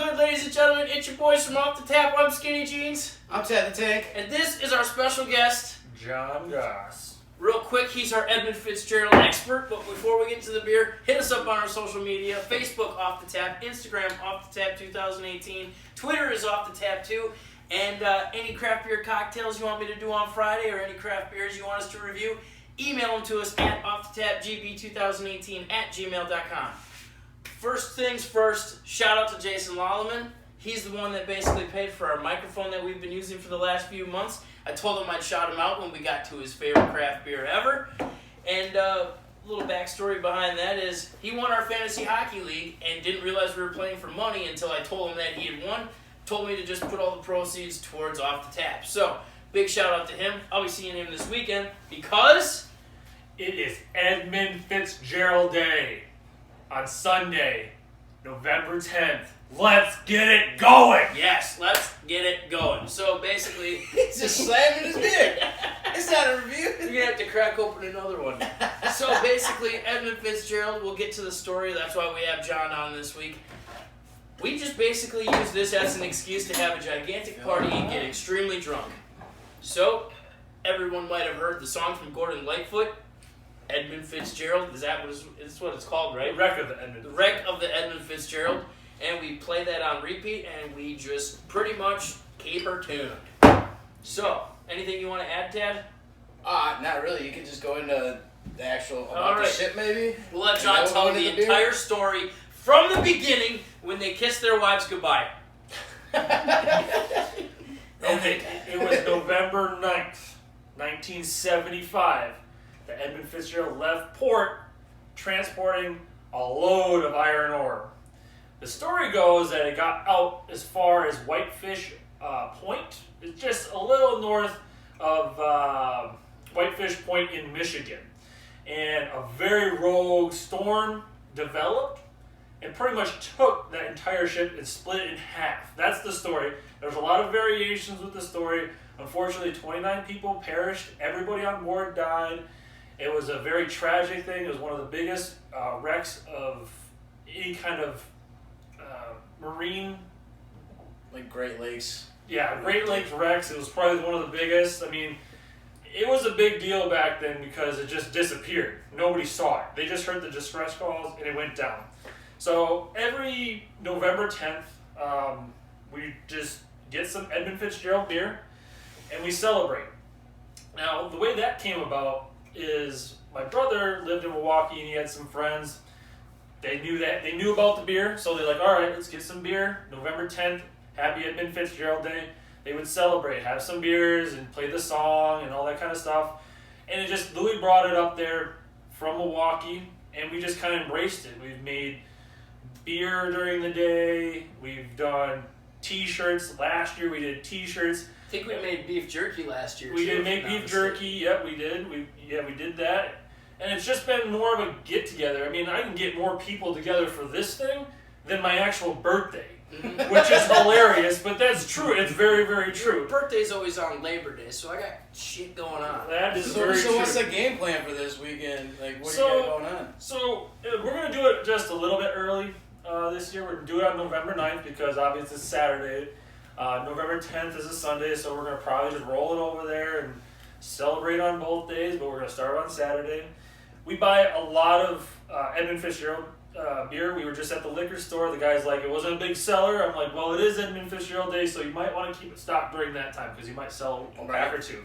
good, ladies and gentlemen? It's your boys from Off the Tap. I'm Skinny Jeans. I'm Ted the Tank. And this is our special guest, John Goss. Real quick, he's our Edmund Fitzgerald expert, but before we get to the beer, hit us up on our social media. Facebook, Off the Tap. Instagram, Off the Tap 2018. Twitter is Off the Tap too. And any craft beer cocktails you want me to do on Friday or any craft beers you want us to review, email them to us at offthetapgb2018@gmail.com. First things first, shout out to Jason Lolleman. He's the one that basically paid for our microphone that we've been using for the last few months. I told him I'd shout him out when we got to his favorite craft beer ever. And a little backstory behind that is he won our fantasy hockey league and didn't realize we were playing for money until I told him that he had won. Told me to just put all the proceeds towards Off the Tap. So, big shout out to him. I'll be seeing him this weekend because it is Edmund Fitzgerald Day on Sunday, November 10th. Let's get it going! Yes, let's get it going. So basically, He's just slamming his beer. It's not a review. you're gonna have to crack open another one. So basically, Edmund Fitzgerald, we'll get to the story. That's why we have John on this week. We just basically use this as an excuse to have a gigantic party and get extremely drunk. So, everyone might have heard the song from Gordon Lightfoot, Edmund Fitzgerald. Is that what it's called, right? The Wreck of the Edmund. The Wreck of the Edmund Fitzgerald. And we play that on repeat, and we just pretty much keep her tuned. So, anything you want to add, Ted? Not really. You can just go into the actual All the right. ship, maybe. We'll let John tell the entire story from the beginning when they kissed their wives goodbye. Okay, it was November 9th, 1975. that Edmund Fitzgerald left port transporting a load of iron ore. The story goes that it got out as far as Whitefish Point. It's just a little north of Whitefish Point in Michigan. And a very rogue storm developed and pretty much took that entire ship and split it in half. That's the story. There's a lot of variations with the story. Unfortunately, 29 people perished. Everybody on board died. It was a very tragic thing. It was one of the biggest wrecks of any kind of marine. Like Great Lakes. Yeah, Great Lakes wrecks. It was probably one of the biggest. I mean, it was a big deal back then because it just disappeared. Nobody saw it. They just heard the distress calls and it went down. So every November 10th, we just get some Edmund Fitzgerald beer and we celebrate. Now, the way that came about is my brother lived in Milwaukee and he had some friends. They knew about the beer, so they're like, all right, let's get some beer. November 10th, happy Edmund Fitzgerald Day. They would celebrate, have some beers and play the song and all that kind of stuff. And it just, Louis brought it up there from Milwaukee and we just kind of embraced it. We've made beer during the day. We've done t-shirts. Last year we did t-shirts. I think we made beef jerky last year. We too, did make beef jerky. Yep, we did. We did that. And it's just been more of a get-together. I mean, I can get more people together for this thing than my actual birthday, which is hilarious, but that's true. It's very, very true. Your birthday's always on Labor Day, so I got shit going on. That is So very true. what's the game plan for this weekend? Like, what do you got going on? So, we're going to do it just a little bit early this year. We're going to do it on November 9th because obviously it's Saturday. November 10th is a Sunday, so we're going to probably just roll it over there and celebrate on both days, but we're going to start on Saturday. We buy a lot of Edmund Fitzgerald beer. We were just at the liquor store. The guy's like, it wasn't a big seller. I'm like, well, it is Edmund Fitzgerald Day, so you might want to keep it stocked during that time because you might sell a pack or two.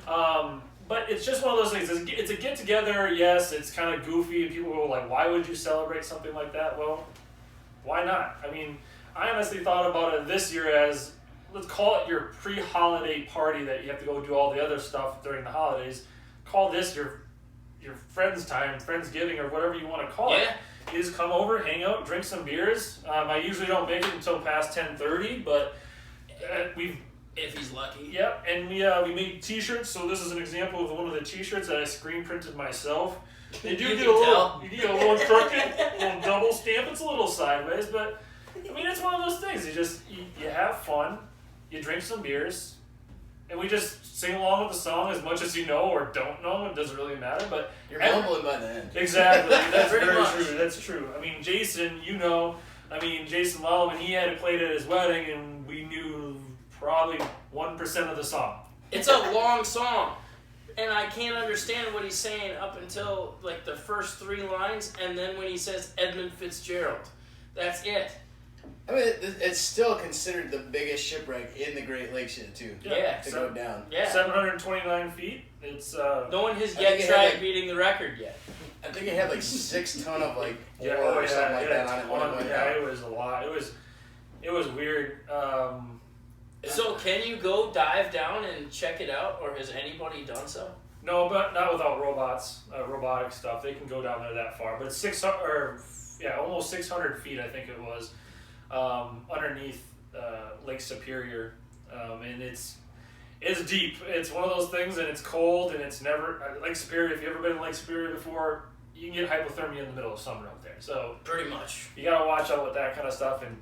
But it's just one of those things. It's a get-together. Yes, it's kind of goofy. And people go like, why would you celebrate something like that? Well, why not? I mean, I honestly thought about it this year as, let's call it your pre-holiday party that you have to go do all the other stuff during the holidays. Call this your friends' time, Friendsgiving, or whatever you want to call it. You just come over, hang out, drink some beers. I usually don't make it until past 10:30, but if he's lucky. Yep, and we made t-shirts. So this is an example of one of the t-shirts that I screen printed myself. They do get a little crooked, a little double stamp. It's a little sideways, but I mean it's one of those things. You have fun, you drink some beers, and we just sing along with the song as much as you know or don't know. It doesn't really matter, but you're mumbling by the end. Exactly, that's very much true. That's true. I mean, Jason, you know, I mean, Jason Lallman, he had it played at his wedding, and we knew probably 1% of the song. It's a long song, and I can't understand what he's saying up until like the first 3 lines, and then when he says Edmund Fitzgerald, that's it. I mean, it's still considered the biggest shipwreck in the Great Lakes yet, too. Yeah. To go down. Yeah. 729 feet. It's No one has I yet think it tried had, beating the record yet. I think it had like 6 ton of like yeah, ore or something like that on it. Yeah, it was a lot. It was weird. So can you go dive down and check it out, or has anybody done so? No, but not without robotic stuff. They can go down there that far, but 600, almost 600 feet, I think it was, underneath Lake Superior, and it's deep. It's one of those things, and it's cold, and it's never Lake Superior. If you've ever been in Lake Superior before, you can get hypothermia in the middle of summer up there. So Pretty much. you gotta watch out with that kind of stuff. And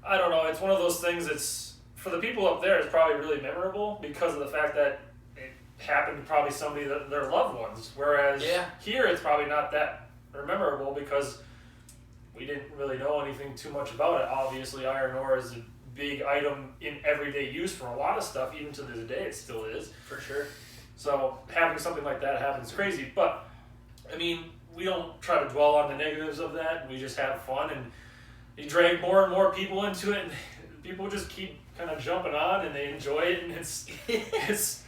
I don't know. It's one of those things. It's for the people up there. It's probably really memorable because of the fact that it happened to probably somebody that their loved ones. Whereas here, it's probably not that memorable because we didn't really know anything too much about it. Obviously, iron ore is a big item in everyday use for a lot of stuff. Even to this day, it still is. For sure. So having something like that happen is crazy. But I mean, we don't try to dwell on the negatives of that. We just have fun, and you drag more and more people into it, and people just keep kind of jumping on, and they enjoy it, and it's It's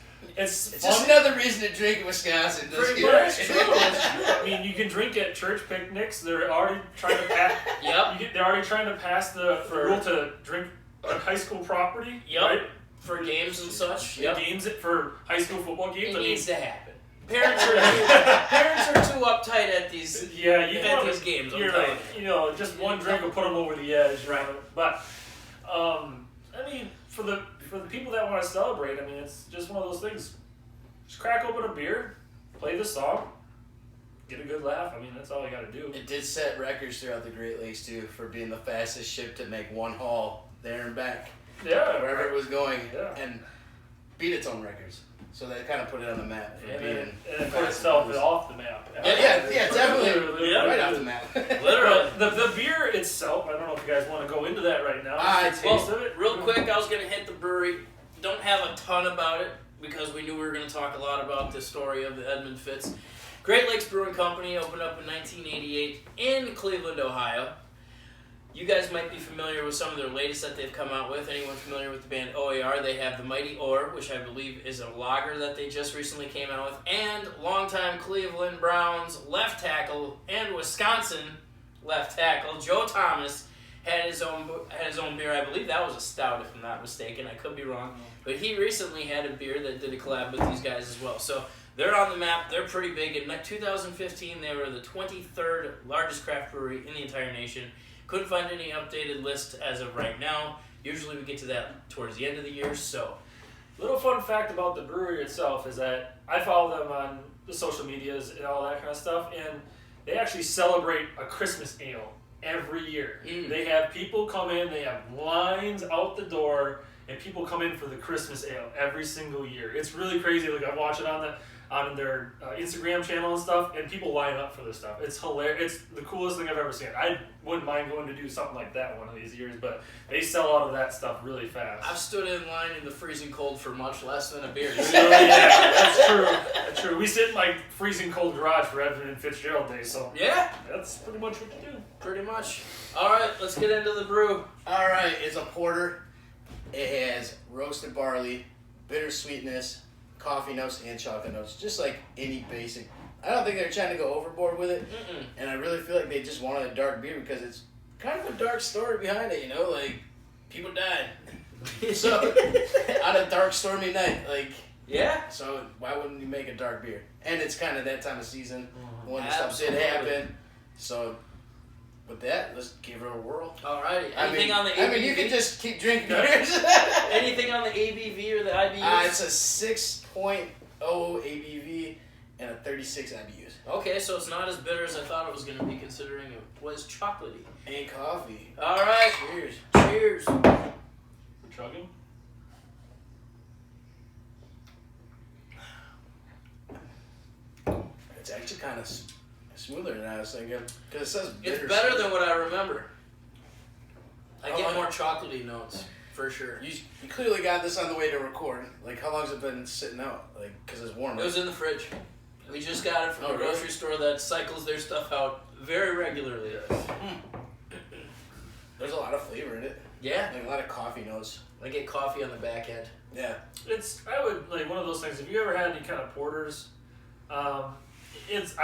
fun. just another reason to drink in Wisconsin. Pretty Just much. get True. I mean, you can drink at church picnics. They're already trying to pass. Yep. They're already trying to pass the rule to drink on high school property. Yep. Right? For games and such. Games for high school football games. It I mean, needs to happen. Parents are too uptight at these yeah, you at know, these games. I'm you're telling right. You know, just one drink will put them over the edge. Right. But I mean, for the people that want to celebrate, I mean, it's just one of those things. Just crack open a beer, play the song, get a good laugh. I mean, that's all you got to do. It did set records throughout the Great Lakes too for being the fastest ship to make one haul there and back, Yeah. wherever it was going, Yeah. and beat its own records. So that kind of put it on the map for And being. it put itself off the map. Yeah, definitely. Literally. Right off the map. Literally. The beer itself, I don't know if you guys want to go into that right now. Just the Well, taste of it. real quick, I was going to hit the brewery. Don't have a ton about it because we knew we were going to talk a lot about the story of the Edmund Fitz. Great Lakes Brewing Company opened up in 1988 in Cleveland, Ohio. You guys might be familiar with some of their latest that they've come out with. Anyone familiar with the band OAR? They have the Mighty Ore, which I believe is a lager that they just recently came out with, and longtime Cleveland Browns left tackle and Wisconsin left tackle Joe Thomas had his own beer. I believe that was a stout, if I'm not mistaken. I could be wrong, but he recently had a beer that did a collab with these guys as well. So they're on the map. They're pretty big. In 2015, they were the 23rd largest craft brewery in the entire nation. Couldn't find any updated list as of right now. Usually we get to that towards the end of the year, so. Little fun fact about the brewery itself is that I follow them on the social medias and all that kind of stuff, and they actually celebrate a Christmas ale every year. They have people come in, they have lines out the door, and people come in for the Christmas ale every single year. It's really crazy. Like, I watch it on their Instagram channel and stuff, and people line up for this stuff. It's hilarious. It's the coolest thing I've ever seen. I wouldn't mind going to do something like that one of these years, but they sell out of that stuff really fast. I've stood in line in the freezing cold for much less than a beer. Yeah, that's true. That's true. We sit in like freezing cold garage for Edmund Fitzgerald Day, so Yeah, that's pretty much what you do. pretty much. All right, let's get into the brew. All right, it's a porter. It has roasted barley, bitter sweetness, coffee notes, and chocolate notes. Just like any basic. I don't think they're trying to go overboard with it. And I really feel like they just wanted a dark beer because it's kind of a dark story behind it, you know? Like, people died. So, on a dark, stormy night. Like, Yeah, so why wouldn't you make a dark beer? And it's kind of that time of season when the stuff Absolutely. did happen. So, with that, let's give it a whirl. all right. Anything on the ABV? I mean, you can just keep drinking beers. Anything on the ABV or the IBUs? It's a 6.0 ABV and a 36 IBUs. Okay, so it's not as bitter as I thought it was going to be, considering it was chocolatey. And coffee. All right, Cheers. cheers. For chugging? It's actually kind of smoother than I was thinking. Because it says bitter. It's better than what I remember. I get more chocolatey notes, for sure. You clearly got this on the way to record. Like, how long's it been sitting out? Like, because it's warm. It was in the fridge. We just got it from a grocery store that cycles their stuff out very regularly. There's a lot of flavor in it. Yeah. Like a lot of coffee notes. I get coffee on the back end. Yeah. I would, like, one of those things, if you ever had any kind of porters, I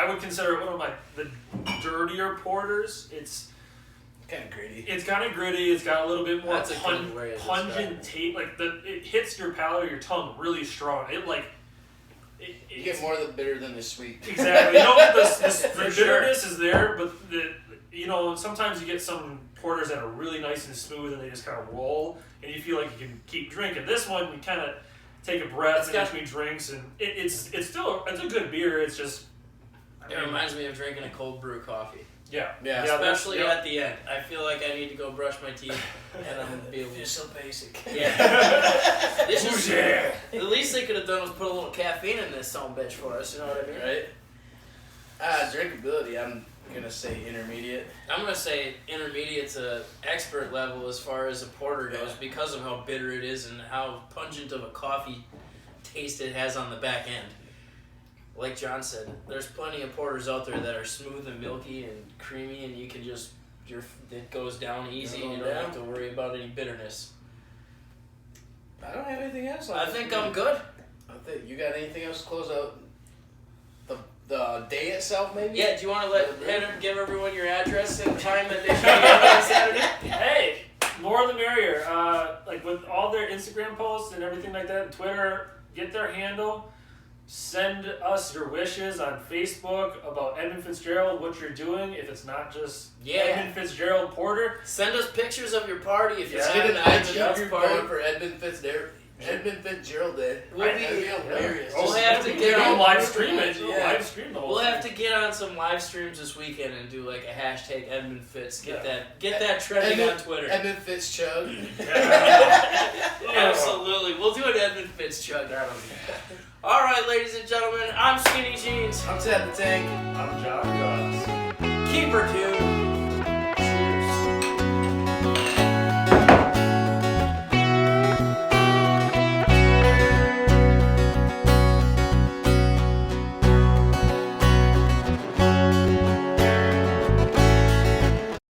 would consider it one of the dirtier porters. It's kind of gritty. It's kind of gritty. It's got a little bit more pungent taste. Like, it hits your palate or your tongue really strong. You get more of the bitter than the sweet. Exactly. You know, the bitterness is there, but sometimes you get some porters that are really nice and smooth and they just kind of roll, and you feel like you can keep drinking. This one, you kind of take a breath in between drinks, and it's a good beer. It's just it reminds me of drinking a cold brew coffee. Yeah. Especially at the end. I feel like I need to go brush my teeth, and I'm gonna be able to. You're so basic. Yeah. The least they could have done was put a little caffeine in this bitch for us. You know what I mean? Right. Drinkability. I'm gonna say intermediate. I'm gonna say intermediate to expert level as far as a porter goes, because of how bitter it is and how pungent of a coffee taste it has on the back end. Like John said, there's plenty of porters out there that are smooth and milky and creamy, and you can it goes down easy. You don't have to worry about any bitterness. I don't have anything else. I think I'm good. You got anything else to close out the day itself, maybe? Yeah. Do you want to give everyone your address and time that they should be on Saturday? Hey, more the merrier. Like with all their Instagram posts and everything like that, Twitter, get their handle. Send us your wishes on Facebook about Edmund Fitzgerald, what you're doing. If it's not just Edmund Fitzgerald Porter, send us pictures of your party. If it's get an Edmund IG going for Edmund Fitzgerald. Edmund Fitzgerald Day. That'd be hilarious. We'll have to get on live stream it. Yeah. The whole we'll thing. have to get on some live streams this weekend and do like a hashtag Edmund Fitz. Get that trending on Twitter. Edmund Fitzchug. Absolutely. We'll do an Edmund Fitzchug. All right, ladies and gentlemen, I'm Skinny Jeans. I'm Ted the Tank. I'm John Goss. Keep her tuned.